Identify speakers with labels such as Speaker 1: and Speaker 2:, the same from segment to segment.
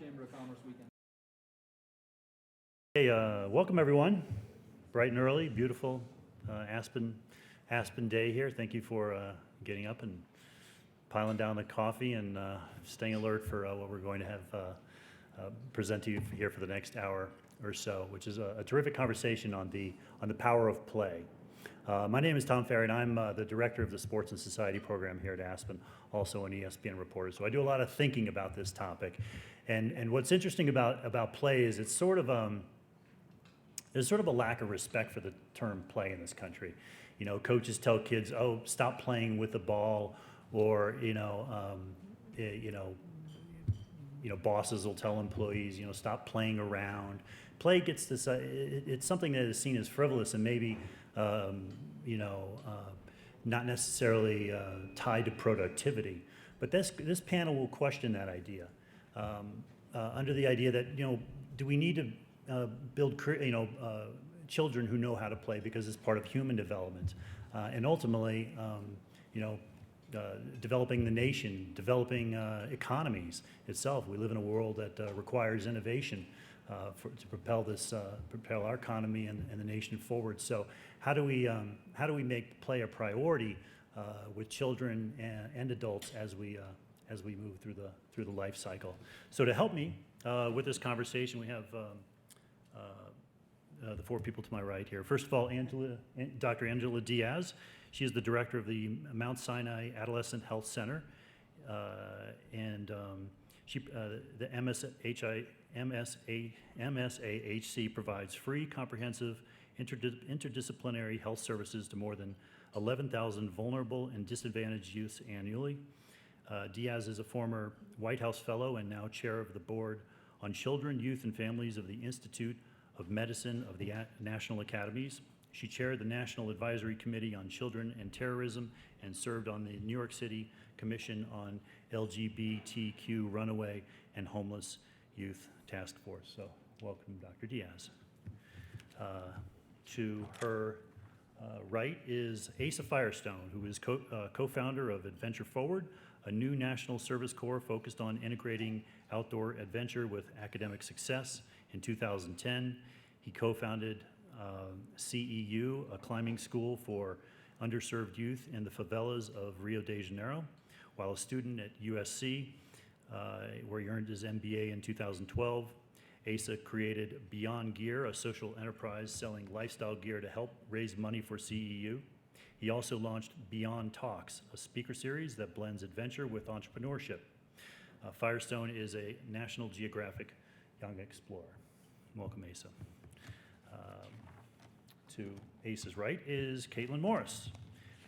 Speaker 1: Chamber of Commerce weekend.
Speaker 2: Hey, welcome everyone. Bright and early, beautiful Aspen day here. Thank you for getting up and piling down the coffee and staying alert for what we're going to have present to you here for the next hour or so, which is a terrific conversation on the power of play. My name is Tom Farrey, and I'm the director of the Sports and Society program here at Aspen, also an ESPN reporter. So I do a lot of thinking about this topic. And what's interesting about play is it's sort of there's sort of a lack of respect for the term play in this country. You know, coaches tell kids, "Oh, stop playing with the ball," or bosses will tell employees, stop playing around. Play gets this. It's something that is seen as frivolous and maybe, not necessarily tied to productivity. But this panel will question that idea, under the idea that do we need to build children who know how to play because it's part of human development, and ultimately, developing the nation, developing economies itself. We live in a world that requires innovation to propel our economy and the nation forward. So how do we make play a priority with children and adults as we move through the life cycle? So to help me with this conversation, we have the four people to my right here. First of all, Dr. Angela Diaz. She is the director of the Mount Sinai Adolescent Health Center, and the MSAHC provides free, comprehensive, interdisciplinary health services to more than 11,000 vulnerable and disadvantaged youths annually. Diaz is a former White House fellow and now chair of the board on children, youth, and families of the Institute of Medicine of the National Academies. She chaired the National Advisory Committee on Children and Terrorism and served on the New York City Commission on LGBTQ Runaway and Homeless Youth Task Force. So welcome, Dr. Diaz. To her right is Asa Firestone, who is co-founder of Adventure Forward, a new national service corps focused on integrating outdoor adventure with academic success. In 2010, he co-founded CEU, a climbing school for underserved youth in the favelas of Rio de Janeiro. While a student at USC, where he earned his MBA in 2012, Asa created Beyond Gear, a social enterprise selling lifestyle gear to help raise money for CEU. He also launched Beyond Talks, a speaker series that blends adventure with entrepreneurship. Firestone is a National Geographic Young Explorer. Welcome, Asa. To Asa's right is Caitlin Morris,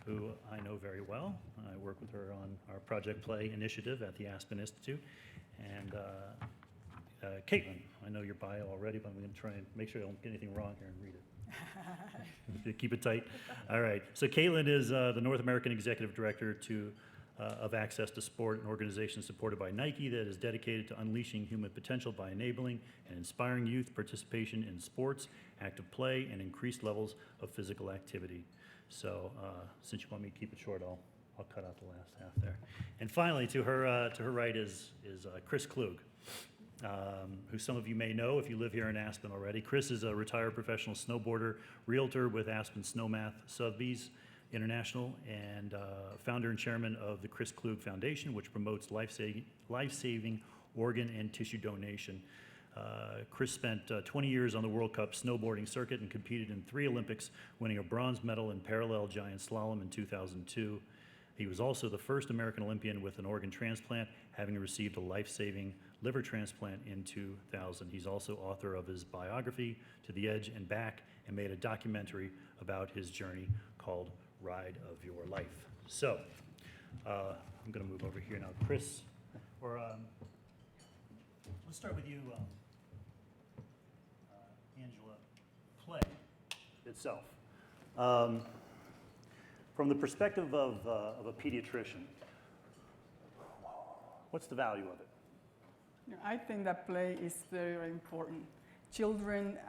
Speaker 2: who I know very well. I work with her on our Project Play initiative at the Aspen Institute. And Caitlin, I know your bio already, but I'm going to try and make sure I don't get anything wrong here and read it. Keep it tight. All right. So Caitlin is the North American Executive Director of Access to Sport, an organization supported by Nike that is dedicated to unleashing human potential by enabling and inspiring youth participation in sports, active play, and increased levels of physical activity. So since you want me to keep it short, I'll cut out the last half there. And finally, to her right is Chris Klug, who some of you may know if you live here in Aspen already. Chris is a retired professional snowboarder, realtor with Aspen Snowmath Sotheby's International, and founder and chairman of the Chris Klug Foundation, which promotes life-saving organ and tissue donation. Chris spent 20 years on the World Cup snowboarding circuit and competed in 3 Olympics, winning a bronze medal in parallel giant slalom in 2002. He was also the first American Olympian with an organ transplant, having received a life-saving liver transplant in 2000. He's also author of his biography, To the Edge and Back, and made a documentary about his journey called Ride of Your Life. So, I'm going to move over here now. Chris, or let's start with you, Angela. Play itself. From the perspective of a pediatrician, what's the value of it?
Speaker 3: I think that play is very, very important. Children,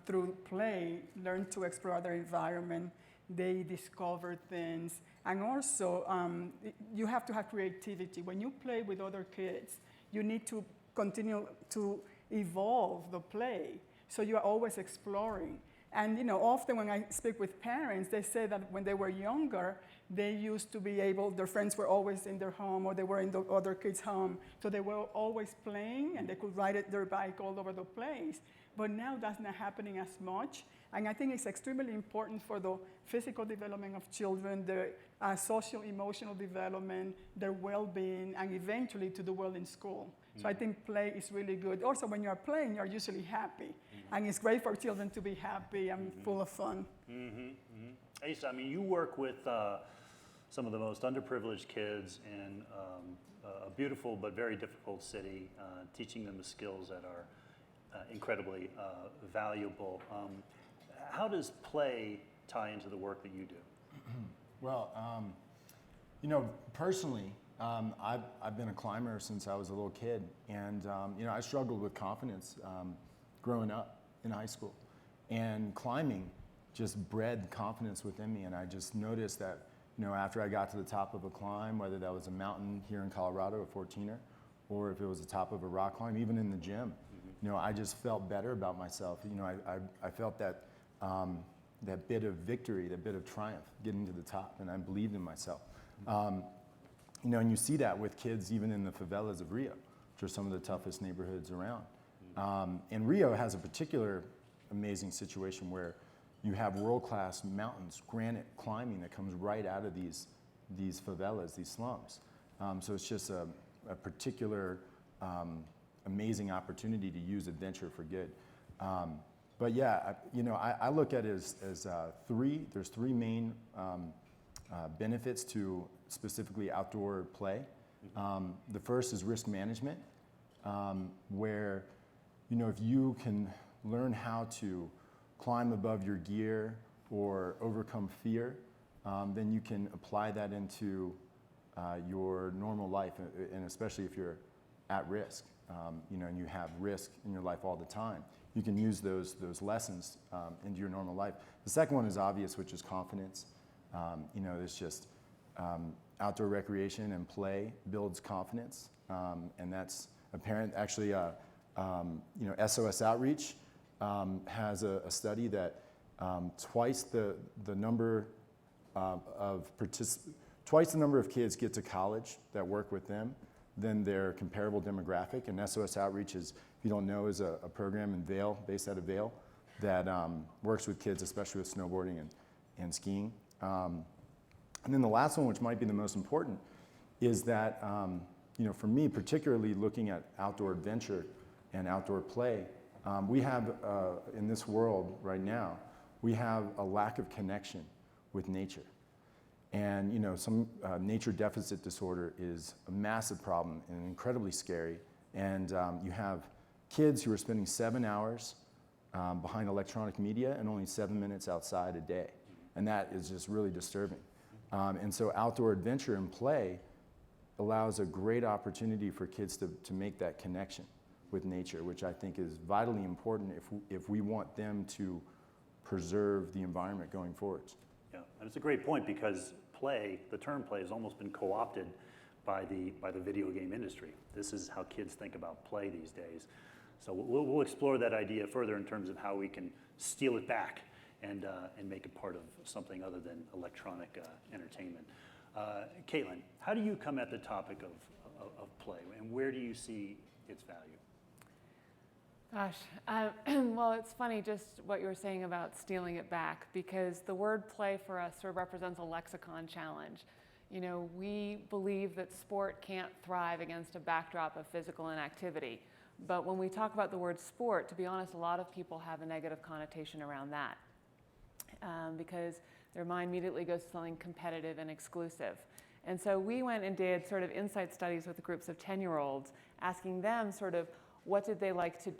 Speaker 3: through play, learn to explore their environment. They discover things. And also, you have to have creativity. When you play with other kids, you need to continue to evolve the play. So you are always exploring. And often when I speak with parents, they say that when they were younger, they used to be able, their friends were always in their home or they were in the other kids' home. So they were always playing and they could ride their bike all over the place. But now that's not happening as much. And I think it's extremely important for the physical development of children, their social, emotional development, their well-being, and eventually to do well in school. So I think play is really good. Also, when you're playing, you're usually happy. And it's great for children to be happy and full of fun.
Speaker 2: Asa, I mean, you work with some of the most underprivileged kids in a beautiful but very difficult city, teaching them the skills that are incredibly valuable. How does play tie into the work that you do?
Speaker 1: Well, personally, I've been a climber since I was a little kid, and I struggled with confidence growing up in high school, and climbing just bred confidence within me. And I just noticed that after I got to the top of a climb, whether that was a mountain here in Colorado, a 14er, or if it was the top of a rock climb, even in the gym, I just felt better about myself. I felt that that bit of victory, that bit of triumph, getting to the top, and I believed in myself. And you see that with kids even in the favelas of Rio, which are some of the toughest neighborhoods around. And Rio has a particular amazing situation where you have world-class mountains, granite climbing that comes right out of these favelas, these slums. So it's just a particular amazing opportunity to use adventure for good. But yeah, I look at it as there's three main benefits to specifically outdoor play. The first is risk management, where if you can learn how to climb above your gear or overcome fear, then you can apply that into your normal life, and especially if you're at risk, and you have risk in your life all the time. You can use those lessons into your normal life. The second one is obvious, which is confidence. It's just outdoor recreation and play builds confidence, and that's apparent. Actually, SOS Outreach has a study that twice the number of kids get to college that work with them than their comparable demographic. And SOS Outreach is, if you don't know, is a program in Vail, based out of Vail, that works with kids, especially with snowboarding and skiing. And then the last one, which might be the most important, is that, for me, particularly looking at outdoor adventure and outdoor play, we have, in this world right now, we have a lack of connection with nature. And some nature deficit disorder is a massive problem and incredibly scary. And you have kids who are spending 7 hours behind electronic media and only 7 minutes outside a day. And that is just really disturbing. And so outdoor adventure and play allows a great opportunity for kids to make that connection with nature, which I think is vitally important if we want them to preserve the environment going forward.
Speaker 2: Yeah, and it's a great point, because the term play has almost been co-opted by the video game industry. This is how kids think about play these days. So we'll explore that idea further in terms of how we can steal it back and make it part of something other than electronic entertainment. Caitlin, how do you come at the topic of play, and where do you see its value?
Speaker 4: Gosh, well, it's funny just what you were saying about stealing it back, because the word play for us sort of represents a lexicon challenge. We believe that sport can't thrive against a backdrop of physical inactivity. But when we talk about the word sport, to be honest, a lot of people have a negative connotation around that, because their mind immediately goes to something competitive and exclusive. And so we went and did sort of insight studies with groups of 10-year-olds, asking them sort of, what did they like to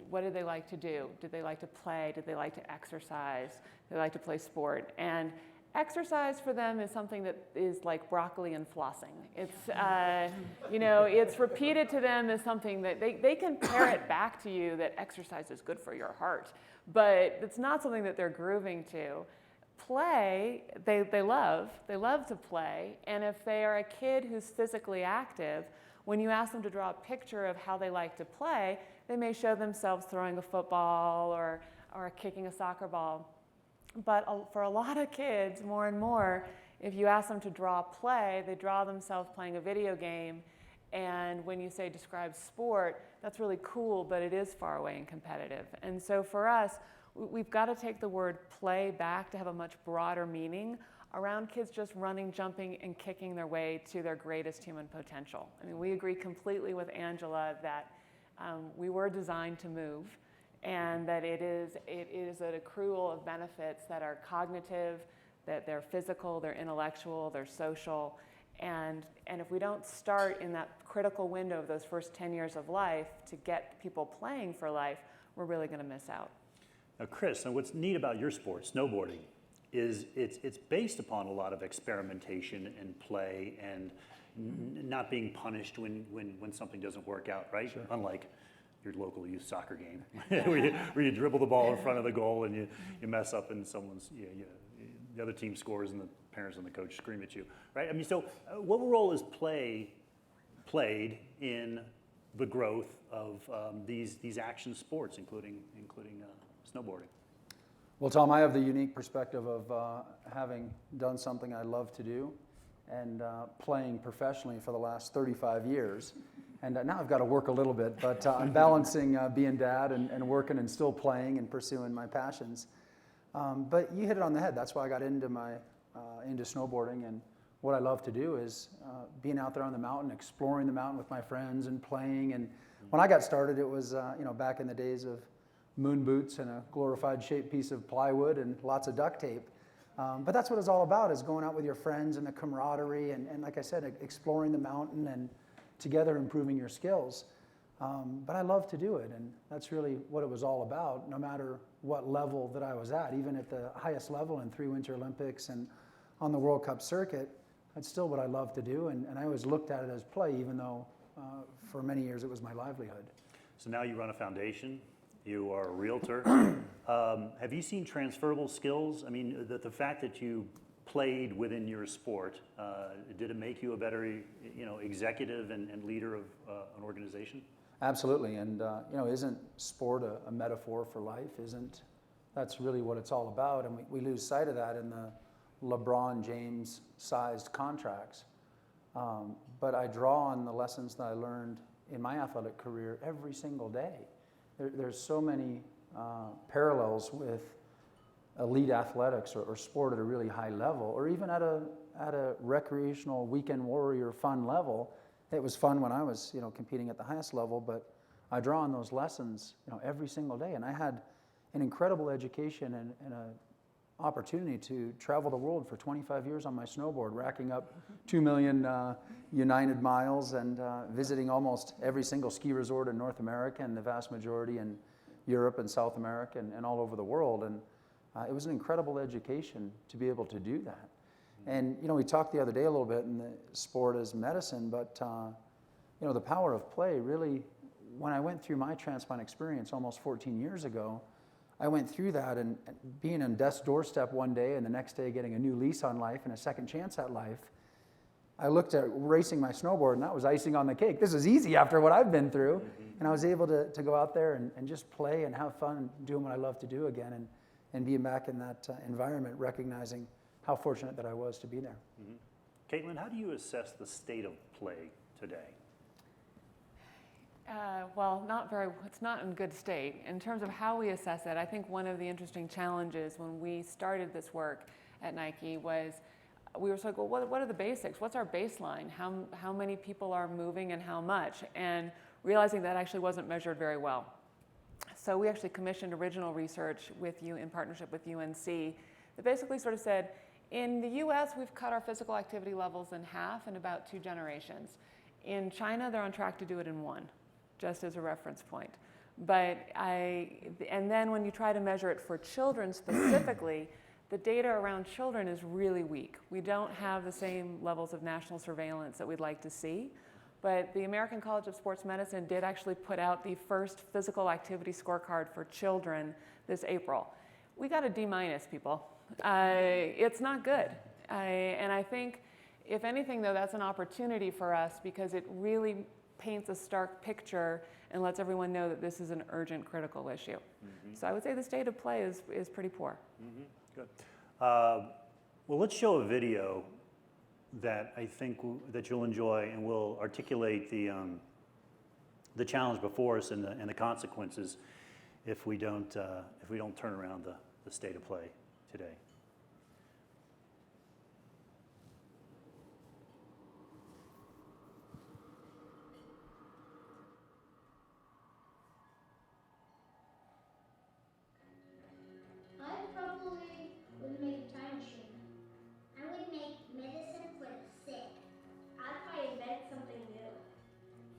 Speaker 4: do? Did they like to play? Did they like to exercise? Did they like to play sport? And exercise for them is something that is like broccoli and flossing. It's, it's repeated to them as something that they can parrot back to you that exercise is good for your heart, but it's not something that they're grooving to. Play, they love to play, and if they are a kid who's physically active, when you ask them to draw a picture of how they like to play, they may show themselves throwing a football or kicking a soccer ball. But for a lot of kids, more and more, if you ask them to draw play, they draw themselves playing a video game. And when you say describe sport, that's really cool, but it is far away and competitive. And so for us, we've got to take the word play back to have a much broader meaning around kids just running, jumping, and kicking their way to their greatest human potential. I mean, we agree completely with Angela that we were designed to move, and that it is an accrual of benefits that are cognitive, that they're physical, they're intellectual, they're social. And if we don't start in that critical window of those first 10 years of life to get people playing for life, we're really going to miss out.
Speaker 2: Now, Chris, and what's neat about your sport, snowboarding, is it's based upon a lot of experimentation and play and not being punished when something doesn't work out, right? Sure. Unlike your local youth soccer game, where you dribble the ball in front of the goal and you mess up and the other team scores and the parents and the coach scream at you, right? I mean, so what role is play played in the growth of these action sports, including snowboarding?
Speaker 5: Well, Tom, I have the unique perspective of having done something I love to do and playing professionally for the last 35 years. And now I've got to work a little bit, but I'm balancing being dad and working and still playing and pursuing my passions. But you hit it on the head. That's why I got into snowboarding. And what I love to do is being out there on the mountain, exploring the mountain with my friends and playing. And when I got started, it was back in the days of moon boots and a glorified shaped piece of plywood and lots of duct tape. But that's what it's all about, is going out with your friends and the camaraderie and like I said, exploring the mountain and together improving your skills. But I love to do it, and that's really what it was all about, no matter what level that I was at. Even at the highest level in 3 Winter Olympics and on the World Cup circuit, that's still what I love to do, and I always looked at it as play, even though for many years it was my livelihood.
Speaker 2: So now you run a foundation. You are a realtor. Have you seen transferable skills? I mean, the fact that you played within your sport, did it make you a better, executive and leader of an organization?
Speaker 5: Absolutely, and isn't sport a metaphor for life? That's really what it's all about, and we lose sight of that in the LeBron James-sized contracts. But I draw on the lessons that I learned in my athletic career every single day. There's so many parallels with elite athletics or sport at a really high level, or even at a recreational weekend warrior fun level. It was fun when I was competing at the highest level, but I draw on those lessons every single day. And I had an incredible education and an opportunity to travel the world for 25 years on my snowboard, racking up 2 million United miles and visiting almost every single ski resort in North America and the vast majority in Europe and South America and all over the world. And it was an incredible education to be able to do that. And we talked the other day a little bit in the sport as medicine, but the power of play really, when I went through my transplant experience almost 14 years ago, I went through that and being on death's doorstep one day and the next day getting a new lease on life and a second chance at life, I looked at racing my snowboard and that was icing on the cake. This is easy after what I've been through. And I was able to go out there and just play and have fun doing what I love to do again and being back in that environment, recognizing how fortunate that I was to be there.
Speaker 2: Mm-hmm. Caitlin, how do you assess the state of play today?
Speaker 4: Well, it's not in good state. In terms of how we assess it, I think one of the interesting challenges when we started this work at Nike was we were like, well, what are the basics? What's our baseline? How many people are moving and how much? And realizing that actually wasn't measured very well. So we actually commissioned original research with you in partnership with UNC that basically sort of said, in the US, we've cut our physical activity levels in half in about 2 generations. In China, they're on track to do it in 1, just as a reference point. And then when you try to measure it for children specifically, the data around children is really weak. We don't have the same levels of national surveillance that we'd like to see. But the American College of Sports Medicine did actually put out the first physical activity scorecard for children this April. We got a D-, people. It's not good. And I think, if anything, though, that's an opportunity for us because it really paints a stark picture and lets everyone know that this is an urgent, critical issue. So I would say the state of play is pretty poor.
Speaker 2: Good. Well, let's show a video that I think that you'll enjoy, and will articulate the challenge before us and the consequences if we don't turn around the state of play today.
Speaker 6: I probably would make a time machine. I would make medicine for the sick. I'd probably invent something new.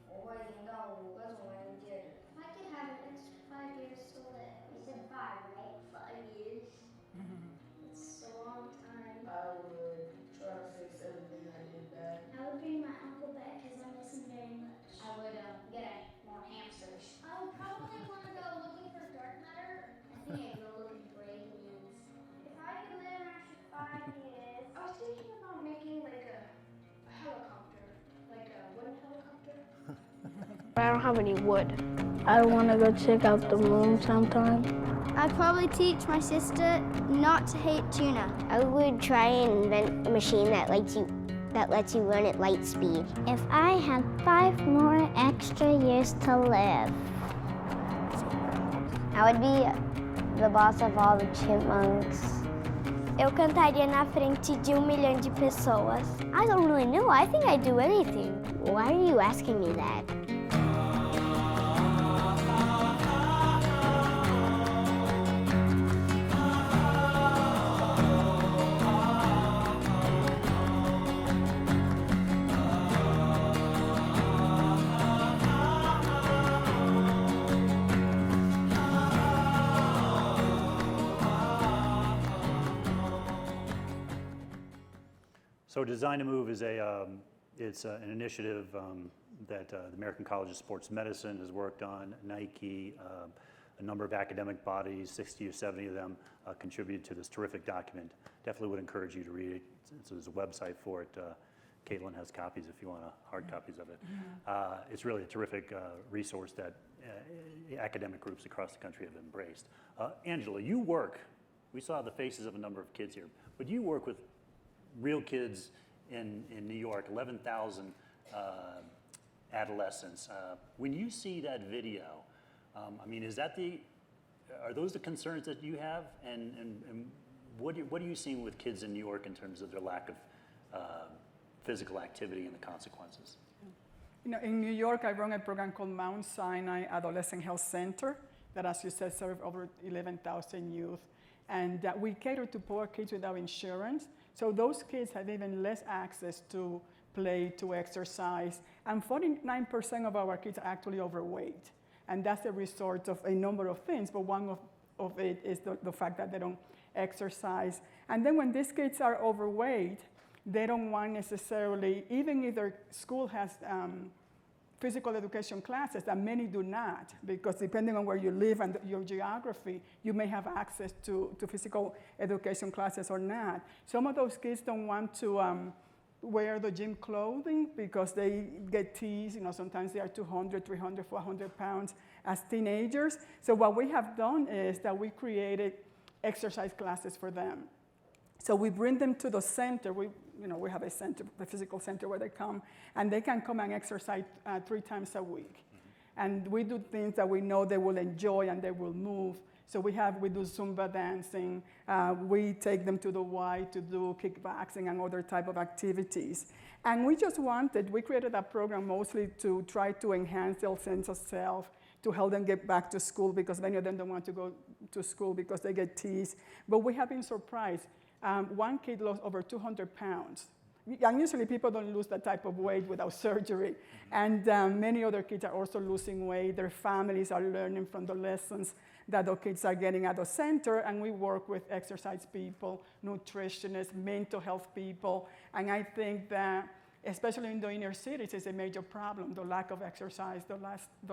Speaker 7: 我会听到5个从来的戒指。
Speaker 6: If I could have an extra 5 years to live. You said 5, right? 5 years. It's a long time.
Speaker 7: I would try to fix everything I did bad.
Speaker 6: I would bring my uncle back because I miss him very much.
Speaker 7: I would get more hamsters.
Speaker 6: I would probably want to go looking for dark matter. I think I'd go looking for aliens. If I could live an extra 5 years.
Speaker 7: I was thinking about making like a helicopter, like a wooden helicopter.
Speaker 8: I don't have any wood. I want to go check out the moon sometime.
Speaker 6: I'd probably teach my sister not to hate tuna.
Speaker 8: I would try and invent a machine that lets you run at light speed.
Speaker 6: If I had 5 more extra years to live.
Speaker 8: I would be the boss of all the chipmunks.
Speaker 6: Eu cantaria na frente de 1 milhão de pessoas.
Speaker 8: I don't really know. I think I'd do anything. Why are you asking me that?
Speaker 2: So Design to Move is it's an initiative that the American College of Sports Medicine has worked on. Nike, a number of academic bodies, 60 or 70 of them, contributed to this terrific document. Definitely would encourage you to read it. So there's a website for it. Caitlin has copies if you want hard copies of it. It's really a terrific resource that academic groups across the country have embraced. Angela, you work, we saw the faces of a number of kids here, but you work with real kids in New York, 11,000 adolescents. When you see that video, I mean, are those the concerns that you have? And what are you seeing with kids in New York in terms of their lack of physical activity and the consequences?
Speaker 3: You know, in New York, I run a program called Mount Sinai Adolescent Health Center that, as you said, serves over 11,000 youth. And we cater to poor kids without insurance. So those kids have even less access to play, to exercise. And 49% of our kids are actually overweight. And that's a result of a number of things, but one of it is the fact that they don't exercise. And then when these kids are overweight, they don't want necessarily, even if their school has physical education classes, that many do not, because depending on where you live and your geography, you may have access to physical education classes or not. Some of those kids don't want to wear the gym clothing because they get teased. You know, sometimes they are 200, 300, 400 pounds as teenagers. So what we have done is that we created exercise classes for them. So we bring them to the center. We have a center, the physical center, where they come, and they can come and exercise 3 times a week. Mm-hmm. And we do things that we know they will enjoy and they will move. So we do Zumba dancing. We take them to the Y to do kickboxing and other type of activities. And we created a program mostly to try to enhance their sense of self, to help them get back to school, because many of them don't want to go to school because they get teased. But we have been surprised. One kid lost over 200 pounds. And usually people don't lose that type of weight without surgery. And many other kids are also losing weight. Their families are learning from the lessons that the kids are getting at the center. And we work with exercise people, nutritionists, mental health people. And I think that, especially in the inner cities, is a major problem, the lack of exercise, the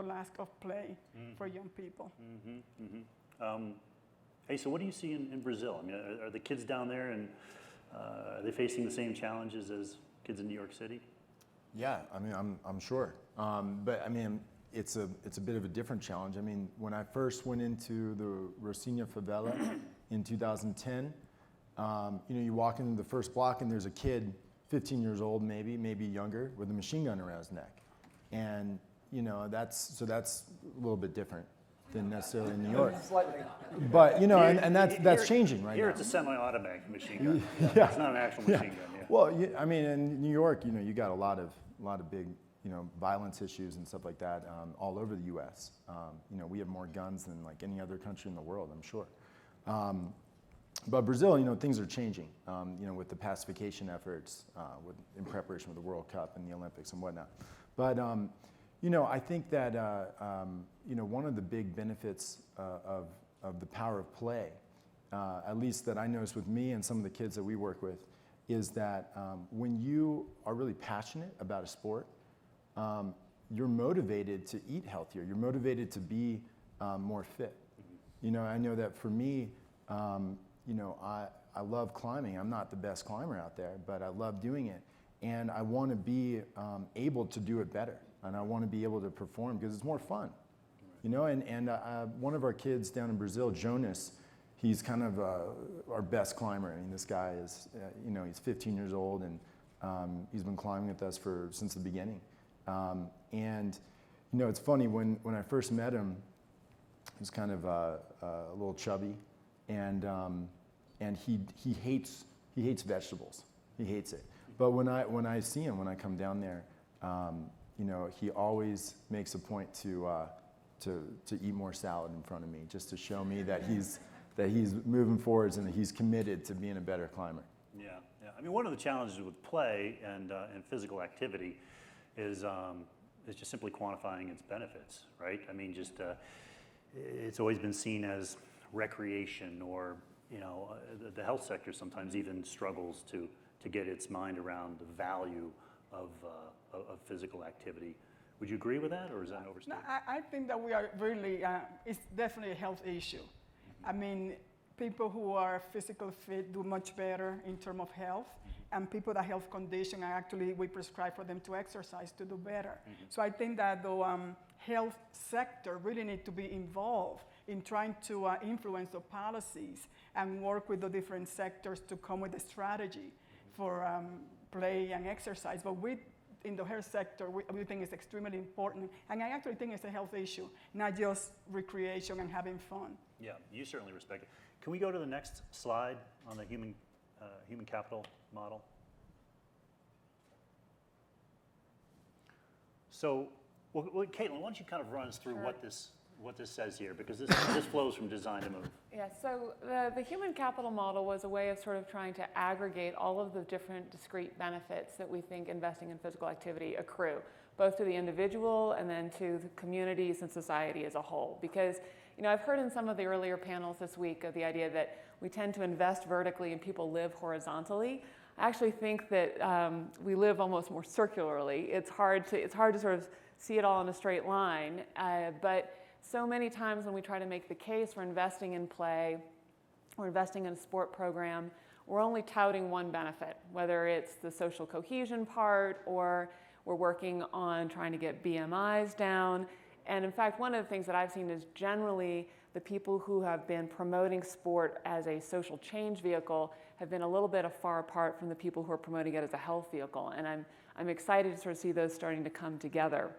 Speaker 3: lack of play for young people.
Speaker 2: Mm-hmm, mm-hmm. Hey, so what do you see in Brazil? I mean, are the kids down there, and are they facing the same challenges as kids in New York City?
Speaker 1: Yeah, I mean, I'm sure. But I mean, it's a bit of a different challenge. I mean, when I first went into the Rocinha favela in 2010, you walk into the first block and there's a kid, 15 years old maybe younger, with a machine gun around his neck. And that's a little bit different than necessarily in New York.
Speaker 5: Slightly.
Speaker 1: But and that's changing right
Speaker 2: Here
Speaker 1: now.
Speaker 2: it's a semi-automatic machine gun.
Speaker 1: Yeah.
Speaker 2: It's not an actual machine gun. Yeah.
Speaker 1: Well, I mean, in New York, you got a lot of big, violence issues and stuff like that all over the U.S. We have more guns than like any other country in the world, I'm sure. But Brazil, things are changing, with the pacification efforts, in preparation for the World Cup and the Olympics and whatnot. But, I think that, one of the big benefits of the power of play, at least that I noticed with me and some of the kids that we work with, is that when you are really passionate about a sport, you're motivated to eat healthier. You're motivated to be more fit. I know that for me, I love climbing. I'm not the best climber out there, but I love doing it. And I want to be able to do it better. And I want to be able to perform because it's more fun. And one of our kids down in Brazil, Jonas, he's kind of our best climber. I mean, this guy is, he's 15 years old and he's been climbing with us since the beginning. And it's funny, when I first met him, he was kind of a little chubby, and he hates vegetables. He hates it. But when I see him, when I come down there, he always makes a point to eat more salad in front of me, just to show me that he's moving forwards and that he's committed to being a better climber.
Speaker 2: Yeah. I mean, one of the challenges with play and physical activity is just simply quantifying its benefits, right? I mean, it's always been seen as recreation, or the health sector sometimes even struggles to get its mind around the value of physical activity. Would you agree with that, or is that overstated?
Speaker 3: No, I think that we are really, it's definitely a health issue. I mean, people who are physically fit do much better in terms of health, and people that have condition, actually we prescribe for them to exercise to do better. So I think that the health sector really need to be involved in trying to influence the policies and work with the different sectors to come with a strategy for play and exercise. But in the health sector, we think it's extremely important, and I actually think it's a health issue, not just recreation and having fun.
Speaker 2: Yeah, you certainly respect it. Can we go to the next slide on the human capital model? So, Caitlin, why don't you kind of run us through what this says here, because this flows from design to move.
Speaker 4: Yeah, so the human capital model was a way of sort of trying to aggregate all of the different discrete benefits that we think investing in physical activity accrue, both to the individual and then to the communities and society as a whole. Because I've heard in some of the earlier panels this week of the idea that we tend to invest vertically and people live horizontally. I actually think that we live almost more circularly. It's hard to sort of see it all in a straight line, but so many times when we try to make the case for investing in play or investing in a sport program, we're only touting one benefit, whether it's the social cohesion part or we're working on trying to get BMIs down. And in fact, one of the things that I've seen is generally the people who have been promoting sport as a social change vehicle have been a little bit far apart from the people who are promoting it as a health vehicle. And I'm excited to sort of see those starting to come together.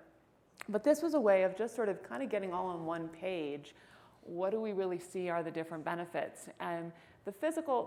Speaker 4: But this was a way of just sort of kind of getting all on one page. What do we really see are the different benefits? And the physical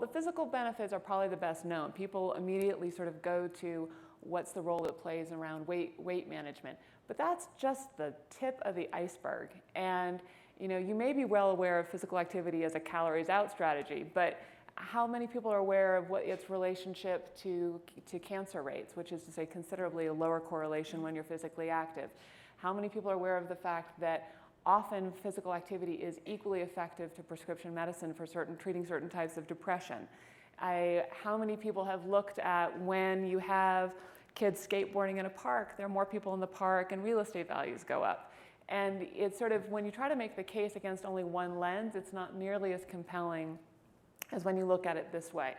Speaker 4: benefits are probably the best known. People immediately sort of go to what's the role it plays around weight management. But that's just the tip of the iceberg. And you may be well aware of physical activity as a calories out strategy, but how many people are aware of what its relationship to cancer rates, which is to say considerably a lower correlation when you're physically active? How many people are aware of the fact that often physical activity is equally effective to prescription medicine for treating certain types of depression? How many people have looked at when you have kids skateboarding in a park, there are more people in the park and real estate values go up? And it's sort of, when you try to make the case against only one lens, it's not nearly as compelling as when you look at it this way.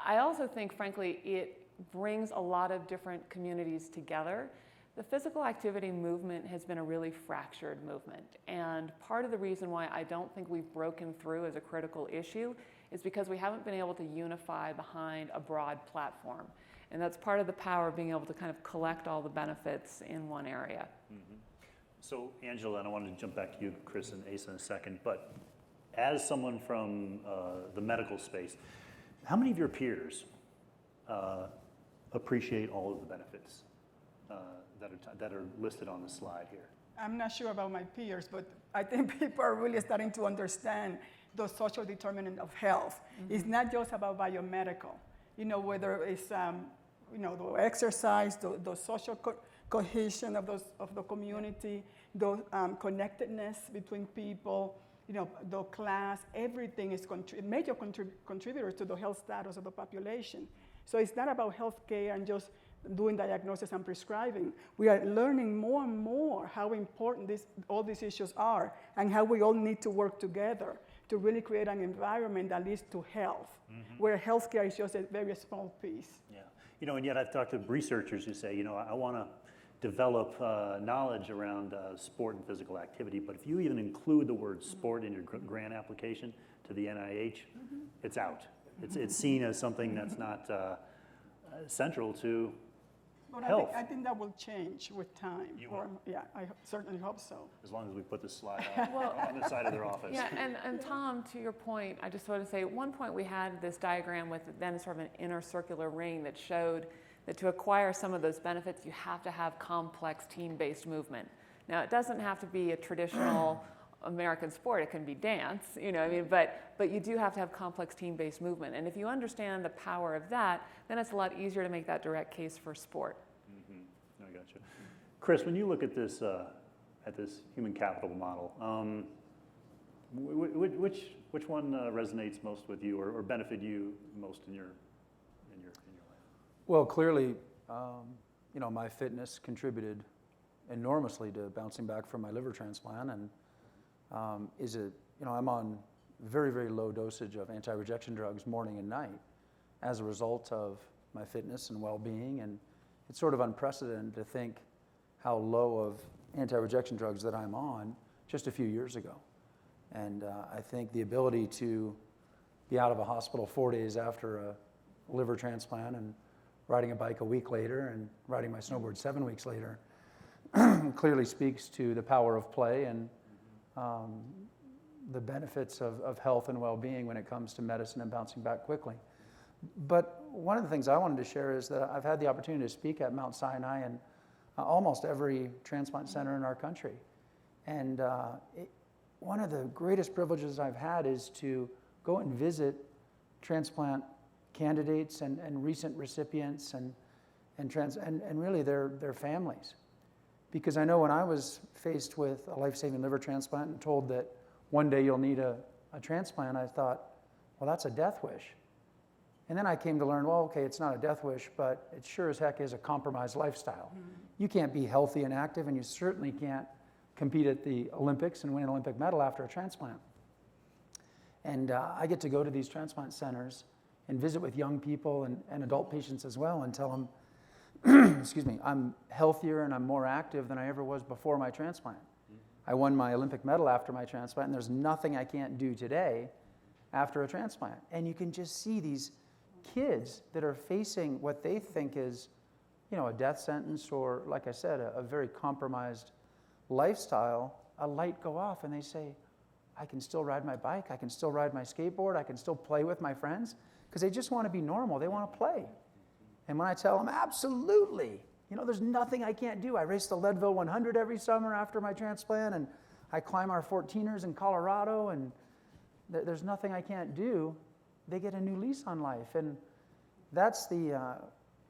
Speaker 4: I also think, frankly, brings a lot of different communities together. The physical activity movement has been a really fractured movement. And part of the reason why I don't think we've broken through as a critical issue is because we haven't been able to unify behind a broad platform. And that's part of the power of being able to kind of collect all the benefits in one area.
Speaker 2: Mm-hmm. So Angela, and I wanted to jump back to you, Chris and Asa in a second, but as someone from the medical space, how many of your peers appreciate all of the benefits that are listed on the slide here?
Speaker 3: I'm not sure about my peers, but I think people are really starting to understand the social determinant of health. Mm-hmm. It's not just about biomedical. You know, whether it's the exercise, the social cohesion of the community, the connectedness between people, the class, everything is major contributors to the health status of the population. So it's not about healthcare and just doing diagnosis and prescribing. We are learning more and more how important all these issues are and how we all need to work together to really create an environment that leads to health, mm-hmm. where healthcare is just a very small piece.
Speaker 2: Yeah, and yet I've talked to researchers who say, I want to develop knowledge around sport and physical activity, but if you even include the word sport in your grant application to the NIH, mm-hmm. it's out. It's seen as something that's not central to health.
Speaker 3: I think that will change with time. Yeah, I certainly hope so.
Speaker 2: As long as we put this slide on the side of their office.
Speaker 4: Yeah, and Tom, to your point, I just want to say, at one point we had this diagram with then sort of an inner circular ring that showed that to acquire some of those benefits, you have to have complex team-based movement. Now, it doesn't have to be a traditional American sport. It can be dance, but you do have to have complex team-based movement. And if you understand the power of that, then it's a lot easier to make that direct case for sport.
Speaker 2: Mm-hmm. I got you. Chris, when you look at this human capital model, which one resonates most with you or benefit you most in your life?
Speaker 5: Well, clearly, my fitness contributed enormously to bouncing back from my liver transplant, and I'm on very, very low dosage of anti-rejection drugs morning and night as a result of my fitness and well-being, and it's sort of unprecedented to think how low of anti-rejection drugs that I'm on just a few years ago. And I think the ability to be out of a hospital 4 days after a liver transplant and riding a bike a week later and riding my snowboard 7 weeks later clearly speaks to the power of play and the benefits of health and well-being when it comes to medicine and bouncing back quickly. But one of the things I wanted to share is that I've had the opportunity to speak at Mount Sinai and almost every transplant center in our country. And one of the greatest privileges I've had is to go and visit transplant candidates and recent recipients and really their families. Because I know when I was faced with a life-saving liver transplant and told that one day you'll need a transplant, I thought, well, that's a death wish. And then I came to learn, well, okay, it's not a death wish, but it sure as heck is a compromised lifestyle. Mm-hmm. You can't be healthy and active, and you certainly can't compete at the Olympics and win an Olympic medal after a transplant. And I get to go to these transplant centers and visit with young people and adult patients as well and tell them, excuse me, I'm healthier and I'm more active than I ever was before my transplant. Mm-hmm. I won my Olympic medal after my transplant, and there's nothing I can't do today after a transplant. And you can just see these kids that are facing what they think is, a death sentence or, like I said, a very compromised lifestyle, a light go off and they say, I can still ride my bike, I can still ride my skateboard, I can still play with my friends, because they just want to be normal, they want to play. And when I tell them, absolutely, there's nothing I can't do. I race the Leadville 100 every summer after my transplant, and I climb our 14ers in Colorado, and there's nothing I can't do. They get a new lease on life. And that's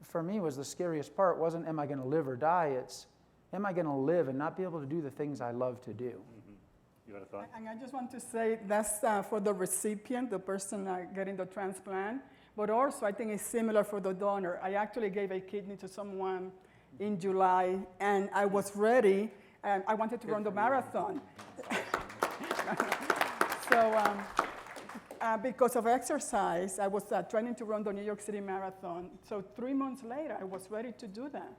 Speaker 5: for me, was the scariest part. Wasn't, am I going to live or die? It's, am I going to live and not be able to do the things I love to do?
Speaker 2: Mm-hmm. You had a thought?
Speaker 3: And I just want to say that's for the recipient, the person getting the transplant. But also, I think it's similar for the donor. I actually gave a kidney to someone in July, and I was ready, and I wanted to run the marathon. So because of exercise, I was training to run the New York City Marathon. So 3 months later, I was ready to do that.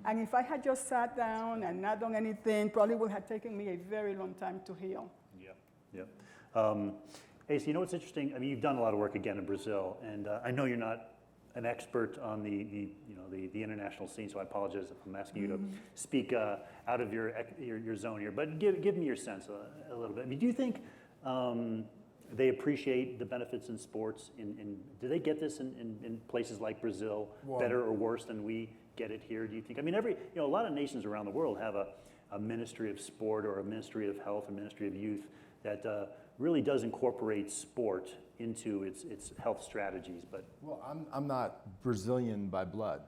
Speaker 3: And if I had just sat down and not done anything, probably would have taken me a very long time to heal.
Speaker 2: Yeah. Asa, you know what's interesting? I mean, you've done a lot of work again in Brazil, and I know you're not an expert on the international scene, so I apologize if I'm asking you to speak out of your zone here. But give me your sense a little bit. I mean, do you think they appreciate the benefits in sports? Do they get this in places like Brazil better or worse than we get it here? Do you think? I mean, a lot of nations around the world have a ministry of sport or a ministry of health, a ministry of youth that really does incorporate sport into its health strategies. But
Speaker 1: I'm not Brazilian by blood,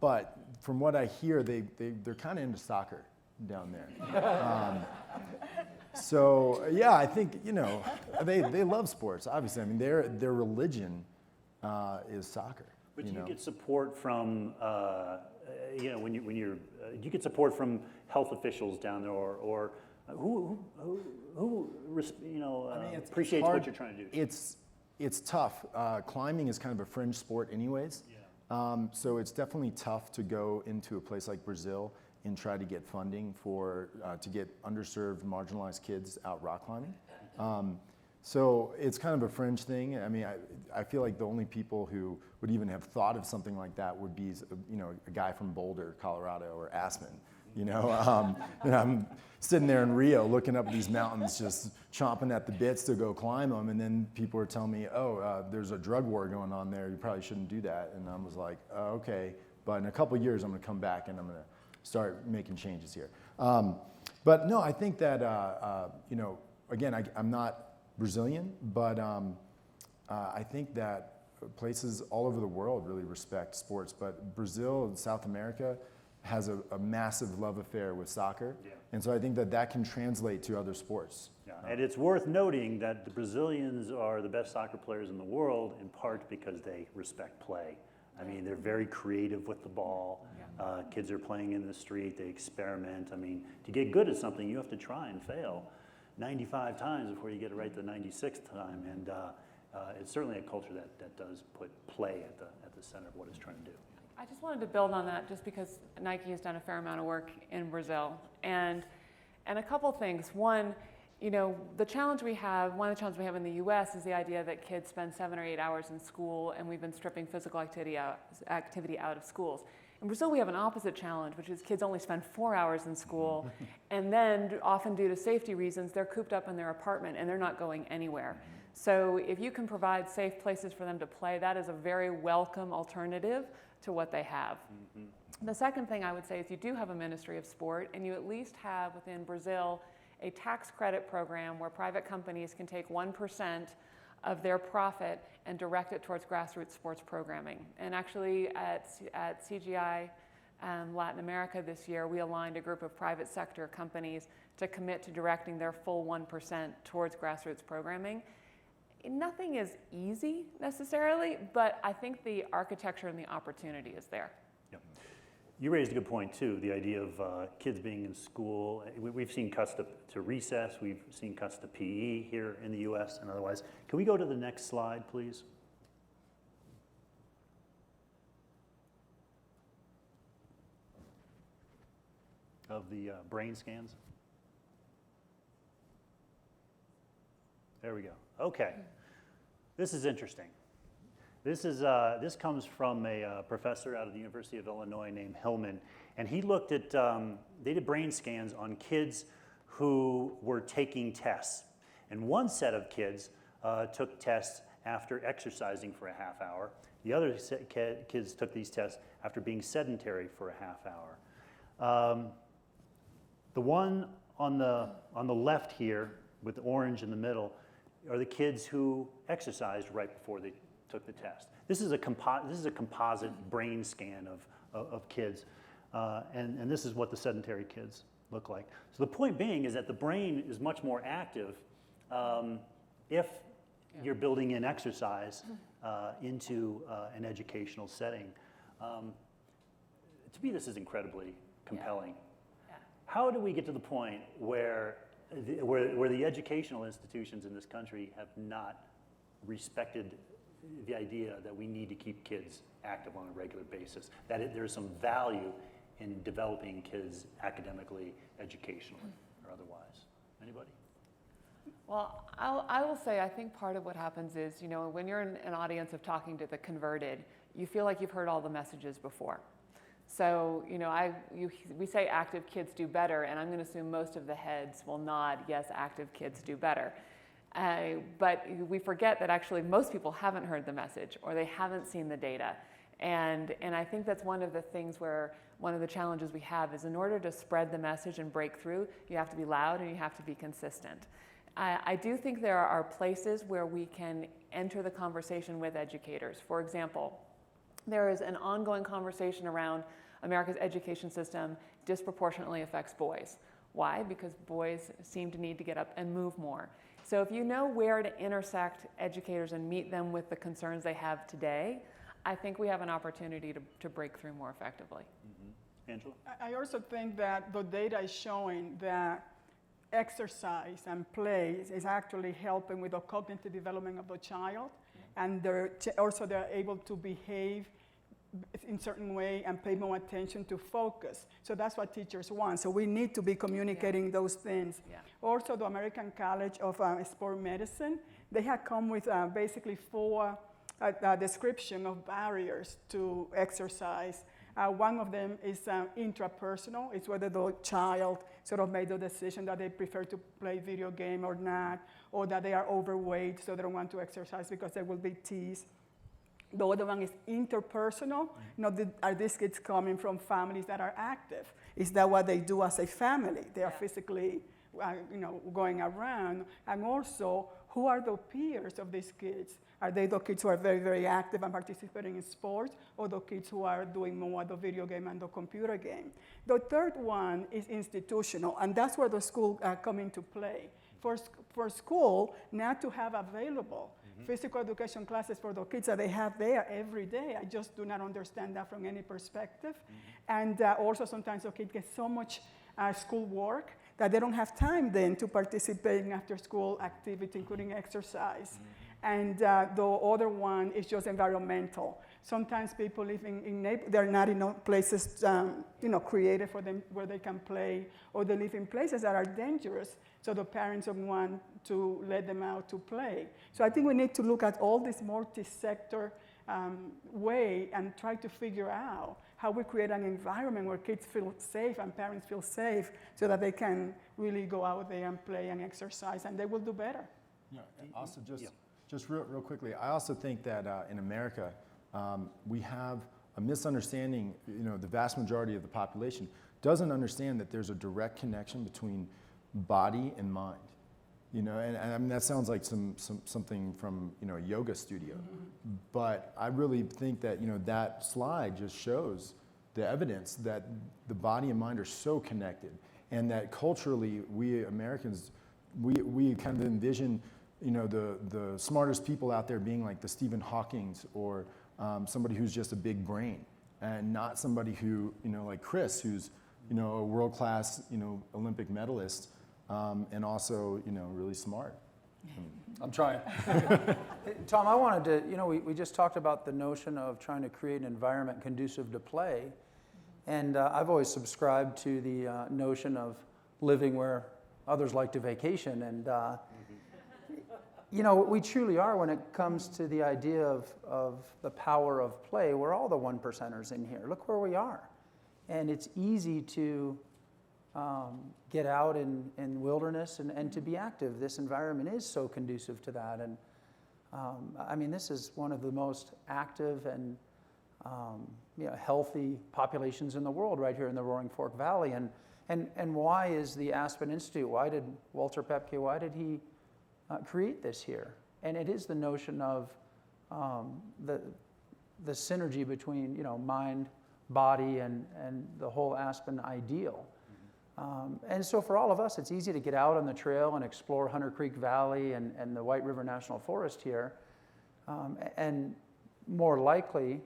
Speaker 1: but from what I hear, they're kind of into soccer down there. So yeah, I think they love sports. Obviously, I mean their religion is soccer.
Speaker 2: But do you get support from when you're do you get support from health officials down there or who appreciates what you're trying to do?
Speaker 1: It's tough. Climbing is kind of a fringe sport anyways. Yeah. So it's definitely tough to go into a place like Brazil and try to get funding to get underserved, marginalized kids out rock climbing. So it's kind of a fringe thing. I mean, I feel like the only people who would even have thought of something like that would be, a guy from Boulder, Colorado, or Aspen. And I'm sitting there in Rio looking up these mountains, just chomping at the bits to go climb them. And then people are telling me, there's a drug war going on there. You probably shouldn't do that. And I was like, okay. But in a couple of years, I'm going to come back and I'm going to start making changes here. But no, I think that, again, I'm not Brazilian, but I think that places all over the world really respect sports. But Brazil and South America has a massive love affair with soccer. Yeah. And so I think that can translate to other sports.
Speaker 2: Yeah. And it's worth noting that the Brazilians are the best soccer players in the world, in part because they respect play. I mean, they're very creative with the ball. Yeah. Kids are playing in the street, they experiment. I mean, to get good at something, you have to try and fail 95 times before you get it right the 96th time. And it's certainly a culture that does put play at the center of what it's trying to do.
Speaker 4: I just wanted to build on that just because Nike has done a fair amount of work in Brazil. And a couple things. One, one of the challenges we have in the US is the idea that kids spend 7 or 8 hours in school, and we've been stripping physical activity out of schools. In Brazil, we have an opposite challenge, which is kids only spend 4 hours in school, and then often due to safety reasons, they're cooped up in their apartment and they're not going anywhere. So if you can provide safe places for them to play, that is a very welcome alternative to what they have. The second thing I would say is you do have a ministry of sport, and you at least have within Brazil a tax credit program where private companies can take 1% of their profit and direct it towards grassroots sports programming. And actually at CGI Latin America this year, we aligned a group of private sector companies to commit to directing their full 1% towards grassroots programming. Nothing is easy necessarily, but I think the architecture and the opportunity is there.
Speaker 2: Yep. You raised a good point too, the idea of kids being in school. We've seen cuts to recess, we've seen cuts to PE here in the US and otherwise. Can we go to the next slide, please? Of the brain scans. There we go. Okay, this is interesting. This comes from a professor out of the University of Illinois named Hillman, and he looked at, they did brain scans on kids who were taking tests. And one set of kids took tests after exercising for a half hour. The other kids took these tests after being sedentary for a half hour. The one on the left here with the orange in the middle are the kids who exercised right before they took the test. This is a composite brain scan of kids, and this is what the sedentary kids look like. So the point being is that the brain is much more active if you're building in exercise into an educational setting. To me, this is incredibly compelling. Yeah. How do we get to the point where the educational institutions in this country have not respected the idea that we need to keep kids active on a regular basis, that there's some value in developing kids academically, educationally, or otherwise. Anybody?
Speaker 4: Well, I will say, I think part of what happens is, when you're in an audience of talking to the converted, you feel like you've heard all the messages before. So, we say active kids do better, and I'm going to assume most of the heads will nod, yes, active kids do better. But we forget that actually most people haven't heard the message, or they haven't seen the data. And I think that's one of the things where one of the challenges we have is, in order to spread the message and break through, you have to be loud and you have to be consistent. I do think there are places where we can enter the conversation with educators. For example, there is an ongoing conversation around America's education system disproportionately affects boys. Why? Because boys seem to need to get up and move more. So if you know where to intersect educators and meet them with the concerns they have today, I think we have an opportunity to break through more effectively.
Speaker 2: Mm-hmm. Angela?
Speaker 3: I also think that the data is showing that exercise and play is actually helping with the cognitive development of the child, and they're able to behave in certain way and pay more attention to focus. So that's what teachers want. So we need to be communicating those things.
Speaker 4: Yeah.
Speaker 3: Also, the American College of Sport Medicine, they have come with basically 4 description of barriers to exercise. One of them is intrapersonal. It's whether the child sort of made the decision that they prefer to play video game or not, or that they are overweight, so they don't want to exercise because they will be teased. The other one is interpersonal. Are these kids coming from families that are active? Is that what they do as a family? They are physically, going around. And also, who are the peers of these kids? Are they the kids who are very, very active and participating in sports, or the kids who are doing more the video game and the computer game? The third one is institutional, and that's where the school come into play. For school, not to have available physical education classes for the kids that they have there every day, I just do not understand that from any perspective. And also sometimes the kids get so much school work that they don't have time then to participate in after-school activity, including exercise. And the other one is just environmental. Sometimes people live they're not in places created for them where they can play, or they live in places that are dangerous, so the parents don't want to let them out to play. So I think we need to look at all this multi-sector way and try to figure out how we create an environment where kids feel safe and parents feel safe, so that they can really go out there and play and exercise, and they will do better.
Speaker 1: Yeah, also just real quickly, I also think that in America, we have a misunderstanding. The vast majority of the population doesn't understand that there's a direct connection between body and mind. And I mean, that sounds like something from a yoga studio, but I really think that that slide just shows the evidence that the body and mind are so connected, and that culturally we Americans we kind of envision the smartest people out there being like the Stephen Hawkings, or somebody who's just a big brain, and not somebody who like Chris, who's a world-class Olympic medalist. And also, really smart.
Speaker 5: I'm trying. Tom, I wanted to, we just talked about the notion of trying to create an environment conducive to play. And I've always subscribed to the notion of living where others like to vacation. And, we truly are, when it comes to the idea of the power of play. We're all the 1%ers in here. Look where we are. And it's easy to get out in wilderness and to be active. This environment is so conducive to that. And I mean, this is one of the most active and healthy populations in the world right here in the Roaring Fork Valley. And why is the Aspen Institute, why did Walter Pepke, why did he create this here? And it is the notion of the synergy between mind, body, and the whole Aspen ideal. And so for all of us, it's easy to get out on the trail and explore Hunter Creek Valley and the White River National Forest here. And more likely,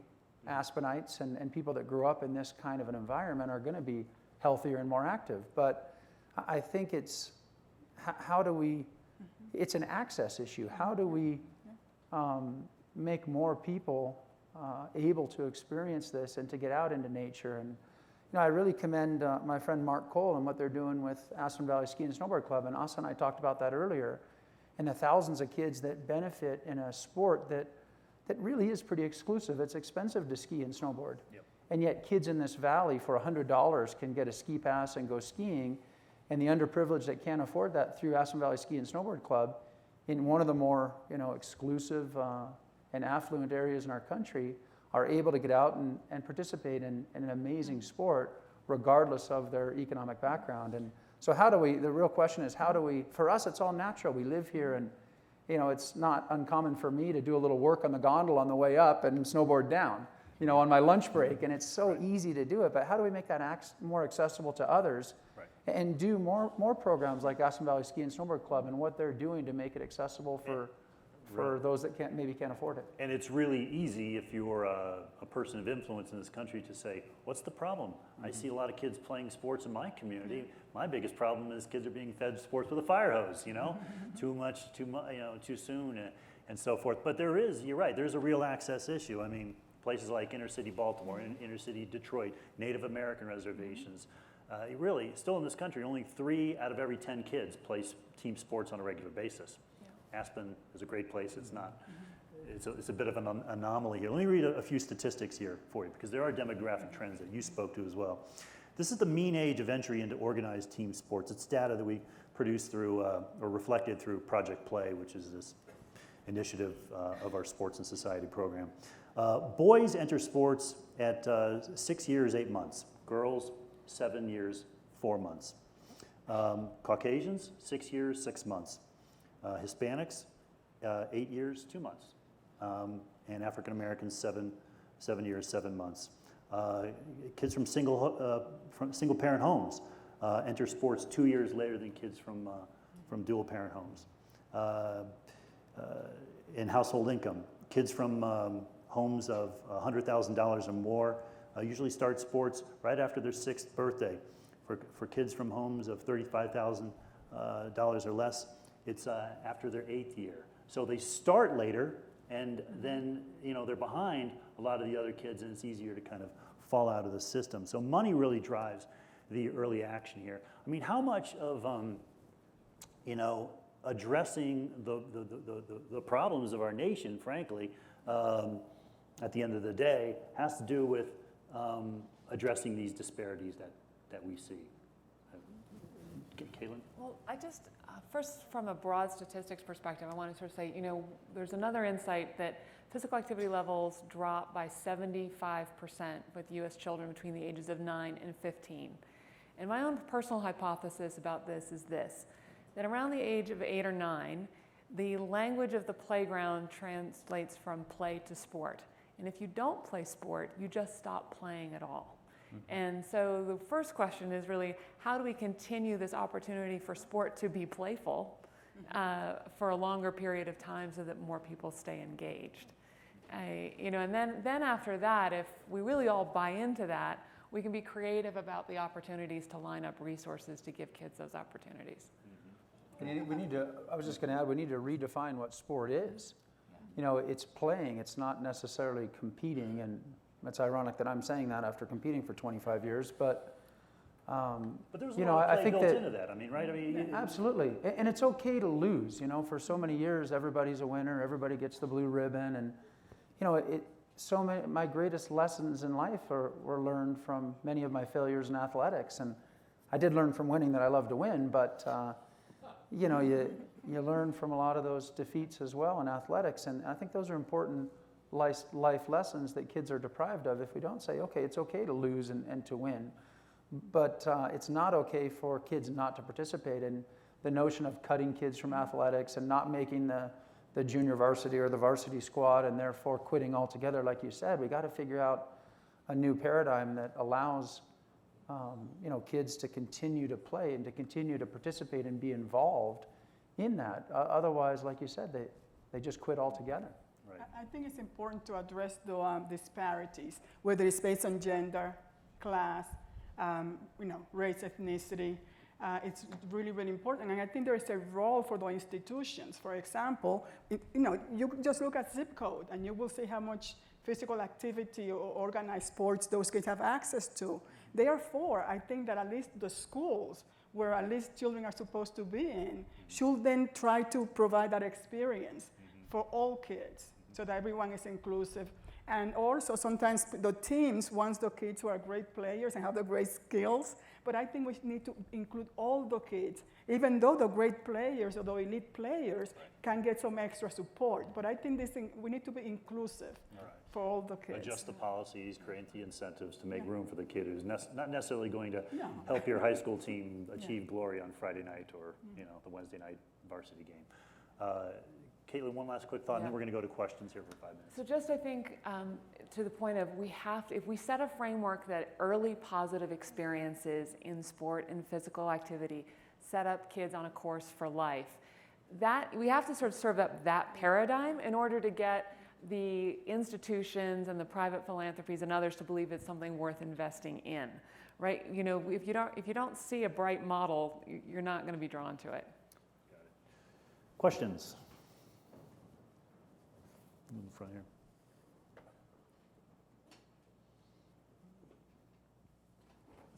Speaker 5: Aspenites and people that grew up in this kind of an environment are going to be healthier and more active. But I think it's, how do we, it's an access issue. How do we make more people able to experience this and to get out into nature. And I really commend my friend Mark Cole and what they're doing with Aspen Valley Ski and Snowboard Club. And Asa and I talked about that earlier. And the thousands of kids that benefit in a sport that really is pretty exclusive. It's expensive to ski and snowboard.
Speaker 2: Yep.
Speaker 5: And yet kids in this valley for $100 can get a ski pass and go skiing. And the underprivileged that can't afford that through Aspen Valley Ski and Snowboard Club in one of the more exclusive and affluent areas in our country are able to get out and participate in an amazing sport regardless of their economic background. And so the real question is for us it's all natural. We live here and it's not uncommon for me to do a little work on the gondola on the way up and snowboard down, on my lunch break. And it's so easy to do it, but how do we make that more accessible to others?
Speaker 2: Right.
Speaker 5: And do more programs like Aspen Valley Ski and Snowboard Club and what they're doing to make it accessible for those that can't afford it.
Speaker 2: And it's really easy if you're a person of influence in this country to say, what's the problem? I see a lot of kids playing sports in my community. My biggest problem is kids are being fed sports with a fire hose, too much, too soon, and so forth. But you're right, there's a real access issue. I mean, places like inner city Baltimore, inner city Detroit, Native American reservations. Really, still in this country, only 3 out of every 10 kids play team sports on a regular basis. Aspen is a great place. It's not. It's a bit of an anomaly here. Let me read a few statistics here for you because there are demographic trends that you spoke to as well. This is the mean age of entry into organized team sports. It's data that we produced through or reflected through Project Play, which is this initiative of our Sports and Society program. Boys enter sports at 6 years, 8 months. Girls, 7 years, 4 months. Caucasians, 6 years, 6 months. Hispanics, 8 years, 2 months. And African Americans, 7 years, 7 months. Kids from single parent homes enter sports 2 years later than kids from dual parent homes. In household income, kids from homes of $100,000 or more usually start sports right after their 6th birthday. For kids from homes of $35,000 or less, it's after their 8th year. So they start later, and then they're behind a lot of the other kids, and it's easier to kind of fall out of the system. So money really drives the early action here. I mean, how much of addressing the problems of our nation, frankly, at the end of the day, has to do with addressing these disparities that we see. Caitlin?
Speaker 4: Well, first from a broad statistics perspective, I want to sort of say, there's another insight that physical activity levels drop by 75% with U.S. children between the ages of 9 and 15. And my own personal hypothesis about this is that around the age of 8 or 9, the language of the playground translates from play to sport. And if you don't play sport, you just stop playing at all. And so the first question is really, how do we continue this opportunity for sport to be playful for a longer period of time so that more people stay engaged? And then after that, if we really all buy into that, we can be creative about the opportunities to line up resources to give kids those opportunities.
Speaker 5: And we need to redefine what sport is. It's playing, it's not necessarily competing, and it's ironic that I'm saying that after competing for 25 years, but
Speaker 2: there's a lot of play built into that. I mean, right?
Speaker 5: Absolutely, and it's okay to lose. For so many years, everybody's a winner. Everybody gets the blue ribbon, and my greatest lessons in life were learned from many of my failures in athletics. And I did learn from winning that I love to win, but you learn from a lot of those defeats as well in athletics, and I think those are important life lessons that kids are deprived of if we don't say, okay, it's okay to lose and to win, but it's not okay for kids not to participate. And the notion of cutting kids from athletics and not making the junior varsity or the varsity squad and therefore quitting altogether, like you said, we got to figure out a new paradigm that allows kids to continue to play and to continue to participate and be involved in that. Otherwise, like you said, they just quit altogether.
Speaker 2: Right.
Speaker 3: I think it's important to address the disparities, whether it's based on gender, class, race, ethnicity. It's really, really important. And I think there is a role for the institutions. For example, you just look at zip code and you will see how much physical activity or organized sports those kids have access to. Therefore, I think that at least the schools where at least children are supposed to be in should then try to provide that experience for all kids so that everyone is inclusive. And also sometimes the teams want the kids who are great players and have the great skills, but I think we need to include all the kids, even though the great players or the elite players can get some extra support. But I think we need to be inclusive for all the kids.
Speaker 2: Adjust the policies, create the incentives to make room for the kid who's not necessarily going to help your high school team achieve glory on Friday night or the Wednesday night varsity game. Caitlin, one last quick thought, and then we're going to go to questions here for 5 minutes.
Speaker 4: So just I think to the point of if we set a framework that early positive experiences in sport and physical activity set up kids on a course for life, that we have to sort of serve up that paradigm in order to get the institutions and the private philanthropies and others to believe it's something worth investing in, right? If you don't see a bright model, you're not going to be drawn to it.
Speaker 2: Got it. Questions? In the front here.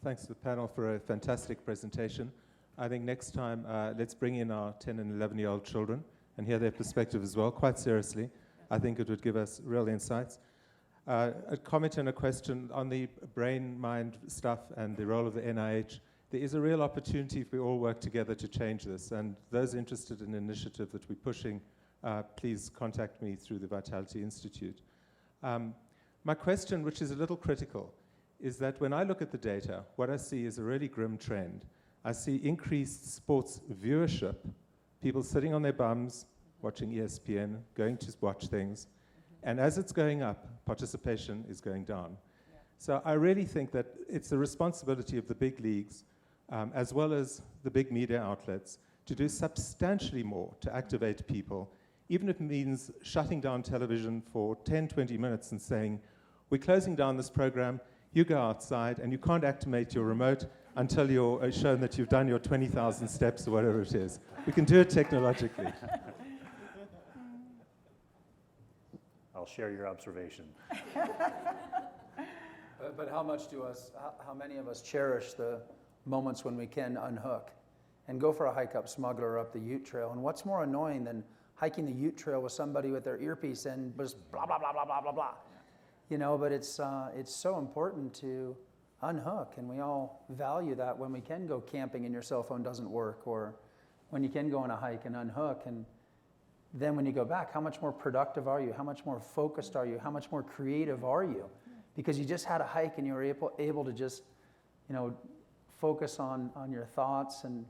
Speaker 9: Thanks to the panel for a fantastic presentation. I think next time, let's bring in our 10 and 11-year-old children and hear their perspective as well, quite seriously. I think it would give us real insights. A comment and a question on the brain-mind stuff and the role of the NIH. There is a real opportunity if we all work together to change this, and those interested in an initiative that we're pushing, please contact me through the Vitality Institute. My question, which is a little critical, is that when I look at the data, what I see is a really grim trend. I see increased sports viewership, people sitting on their bums, watching ESPN, going to watch things, and as it's going up, participation is going down. So I really think that it's the responsibility of the big leagues, as well as the big media outlets, to do substantially more to activate people, even if it means shutting down television for 10, 20 minutes and saying, we're closing down this program, you go outside and you can't activate your remote until you're shown that you've done your 20,000 steps or whatever it is. We can do it technologically.
Speaker 2: I'll share your observation.
Speaker 5: But how many of us cherish the moments when we can unhook and go for a hike up Smuggler or up the Ute Trail? And what's more annoying than hiking the Ute Trail with somebody with their earpiece and just blah, blah, blah, blah, blah, blah, blah. But it's so important to unhook, and we all value that when we can go camping and your cell phone doesn't work, or when you can go on a hike and unhook, and then when you go back, how much more productive are you? How much more focused are you? How much more creative are you? Because you just had a hike and you were able to just, focus on your thoughts and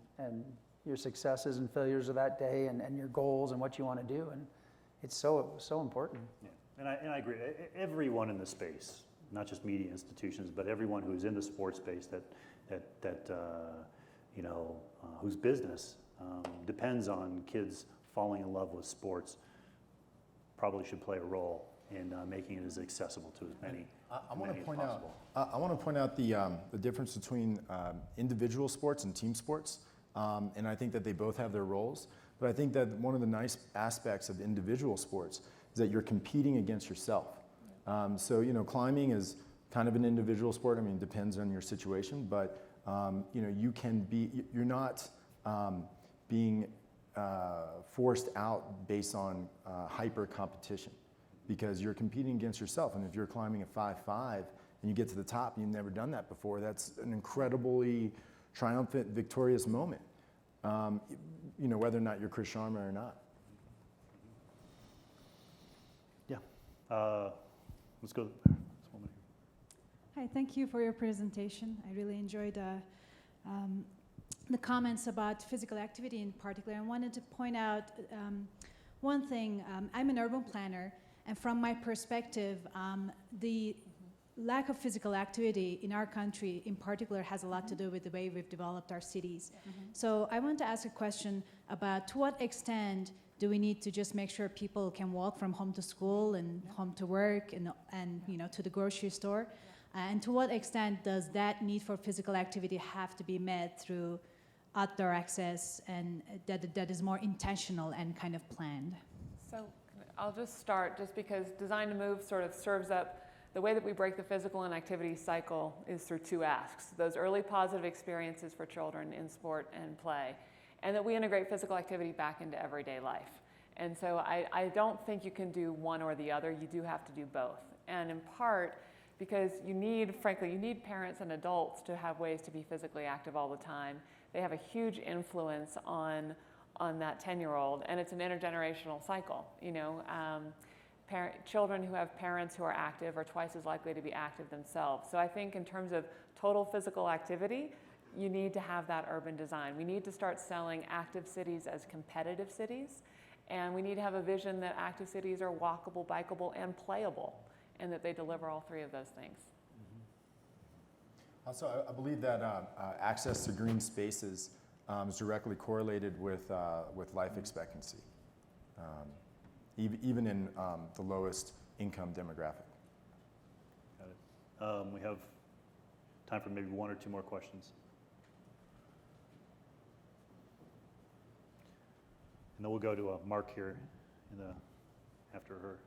Speaker 5: your successes and failures of that day and your goals and what you want to do. And it's so important.
Speaker 2: Yeah. And I agree. Everyone in the space, not just media institutions, but everyone who's in the sports space whose business depends on kids falling in love with sports, probably should play a role in making it as accessible to as many.
Speaker 1: I want to point out the difference between individual sports and team sports, and I think that they both have their roles. But I think that one of the nice aspects of individual sports is that you're competing against yourself. So climbing is kind of an individual sport. I mean, it depends on your situation, but you're not being forced out based on hyper competition, because you're competing against yourself. And if you're climbing a 5.5 and you get to the top, and you've never done that before, that's an incredibly triumphant, victorious moment. Whether or not you're Chris Sharma or not.
Speaker 2: Yeah. Let's go.
Speaker 10: Hi, thank you for your presentation. I really enjoyed the comments about physical activity in particular. I wanted to point out one thing. I'm an urban planner, and from my perspective, the lack of physical activity in our country in particular has a lot to do with the way we've developed our cities. So I want to ask a question about to what extent do we need to just make sure people can walk from home to school and home to work and to the grocery store? And to what extent does that need for physical activity have to be met through outdoor access and that is more intentional and kind of planned?
Speaker 4: So I'll just start, just because Design to Move sort of serves up the way that we break the physical and activity cycle is through two asks: those early positive experiences for children in sport and play, and that we integrate physical activity back into everyday life. And so I don't think you can do one or the other. You do have to do both. And in part, because frankly, you need parents and adults to have ways to be physically active all the time. They have a huge influence on that 10-year-old, and it's an intergenerational cycle. Children who have parents who are active are twice as likely to be active themselves. So I think in terms of total physical activity, you need to have that urban design. We need to start selling active cities as competitive cities, and we need to have a vision that active cities are walkable, bikeable, and playable, and that they deliver all three of those things.
Speaker 1: Also, I believe that access to green spaces is directly correlated with life expectancy, even in the lowest income demographic.
Speaker 2: Got it. We have time for maybe one or two more questions. And then we'll go to Mark here after her.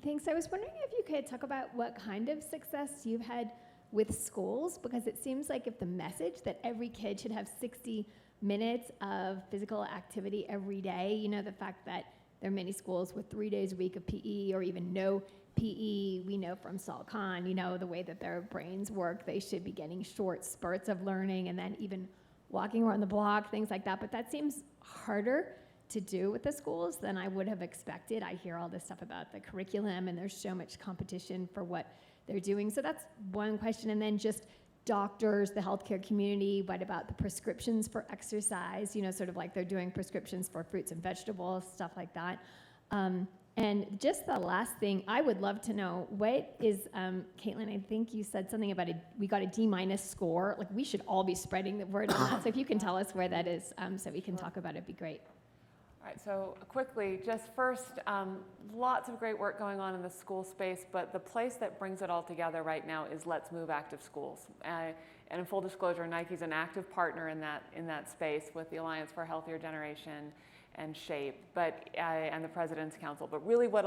Speaker 11: Thanks. I was wondering if you could talk about what kind of success you've had with schools, because it seems like if the message that every kid should have 60 minutes of physical activity every day, the fact that there are many schools with 3 days a week of PE or even no PE, we know from SalCon, the way that their brains work, they should be getting short spurts of learning and then even walking around the block, things like that. But that seems harder to do with the schools than I would have expected. I hear all this stuff about the curriculum, and there's so much competition for what they're doing. So that's one question. And then just doctors, the healthcare community, what about the prescriptions for exercise? Sort of like they're doing prescriptions for fruits and vegetables, stuff like that. And just the last thing, I would love to know, what is, Caitlin, I think you said something about we got a D- score. Like, we should all be spreading the word on that. So if you can tell us where that is so we can talk about it, it'd be great.
Speaker 4: All right, so quickly, just first, lots of great work going on in the school space, but the place that brings it all together right now is Let's Move Active Schools. And in full disclosure, Nike's an active partner in that space with the Alliance for a Healthier Generation and SHAPE, and the President's Council. But really what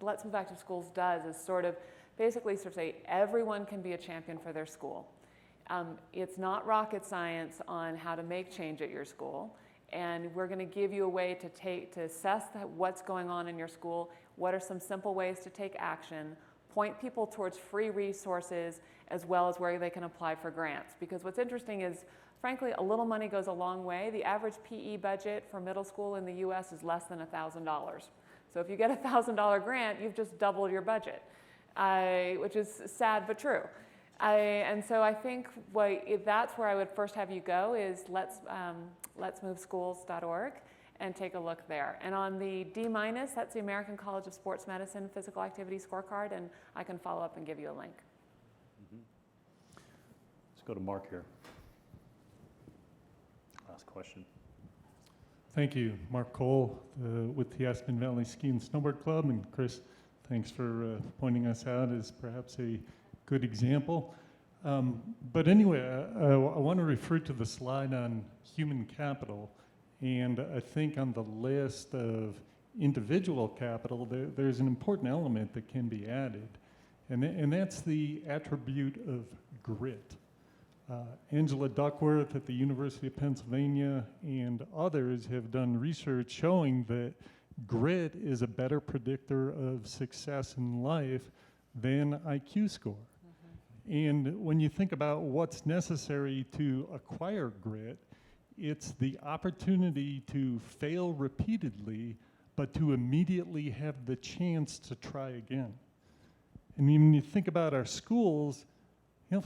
Speaker 4: Let's Move Active Schools does is basically say everyone can be a champion for their school. It's not rocket science on how to make change at your school. And we're going to give you a way to assess what's going on in your school, what are some simple ways to take action, point people towards free resources, as well as where they can apply for grants. Because what's interesting is, frankly, a little money goes a long way. The average PE budget for middle school in the US is less than $1,000. So if you get a $1,000 grant, you've just doubled your budget, which is sad but true. And so I think that's where I would first have you go is letsmoveschools.org and take a look there. And on the D-, that's the American College of Sports Medicine Physical Activity Scorecard, and I can follow up and give you a link.
Speaker 2: Mm-hmm. Let's go to Mark here. Last question.
Speaker 12: Thank you. Mark Cole with the Aspen Valley Ski and Snowboard Club. And Chris, thanks for pointing us out as perhaps a good example. But anyway, I want to refer to the slide on human capital. And I think on the list of individual capital, there's an important element that can be added. And that's the attribute of grit. Angela Duckworth at the University of Pennsylvania and others have done research showing that grit is a better predictor of success in life than IQ score. And when you think about what's necessary to acquire grit, it's the opportunity to fail repeatedly, but to immediately have the chance to try again. And when you think about our schools,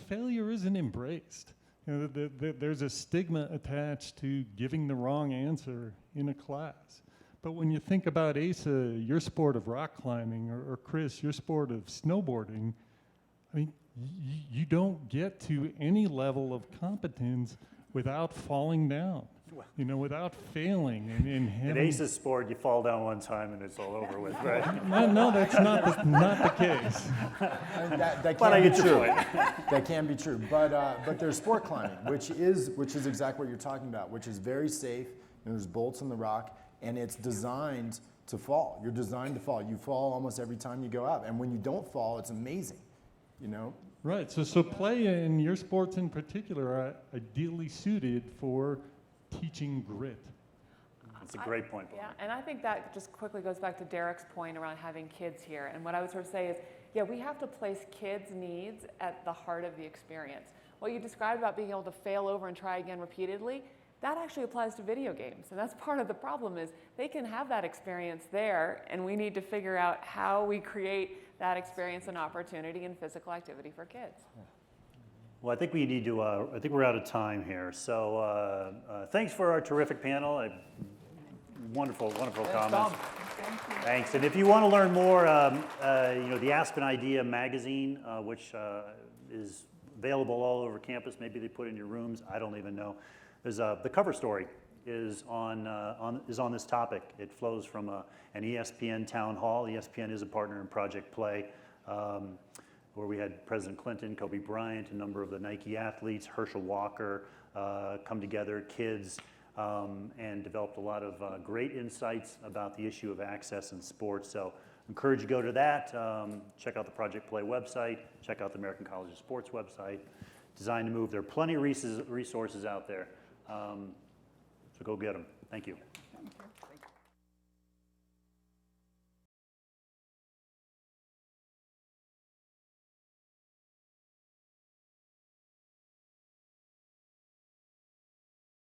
Speaker 12: failure isn't embraced. There's a stigma attached to giving the wrong answer in a class. But when you think about Asa, your sport of rock climbing, or Chris, your sport of snowboarding, you don't get to any level of competence without falling down. you know, without failing and
Speaker 2: In
Speaker 12: having.
Speaker 2: Asa's sport, you fall down one time and it's all over with, right?
Speaker 12: No, that's not the case.
Speaker 1: That
Speaker 2: But
Speaker 1: can
Speaker 2: I
Speaker 1: be
Speaker 2: get your
Speaker 1: true.
Speaker 2: point.
Speaker 1: That can be true. But there's sport climbing, which is exactly what you're talking about, which is very safe. And there's bolts in the rock, and it's designed to fall. You're designed to fall. You fall almost every time you go out, and when you don't fall, it's amazing. You know.
Speaker 12: Right. So play in your sports in particular are ideally suited for teaching grit.
Speaker 2: That's a great point, Paul.
Speaker 4: Yeah, and I think that just quickly goes back to Derek's point around having kids here. And what I would sort of say is, yeah, we have to place kids' needs at the heart of the experience. What you described about being able to fail over and try again repeatedly, that actually applies to video games. And that's part of the problem is they can have that experience there, and we need to figure out how we create that experience and opportunity in physical activity for kids.
Speaker 2: Well, I think we need to, I think we're out of time here. So thanks for our terrific panel. Wonderful, wonderful comments. Thanks. And if you want to learn more, you know, the Aspen Idea magazine, which is available all over campus. Maybe they put it in your rooms. I don't even know. There's the cover story is on this topic. It flows from an ESPN town hall. ESPN is a partner in Project Play, where we had President Clinton, Kobe Bryant, a number of the Nike athletes, Herschel Walker, come together, kids, and developed a lot of great insights about the issue of access in sports. So encourage you to go to that, check out the Project Play website, check out the American College of Sports website, Designed to Move. There are plenty of resources out there, so go get them. Thank you.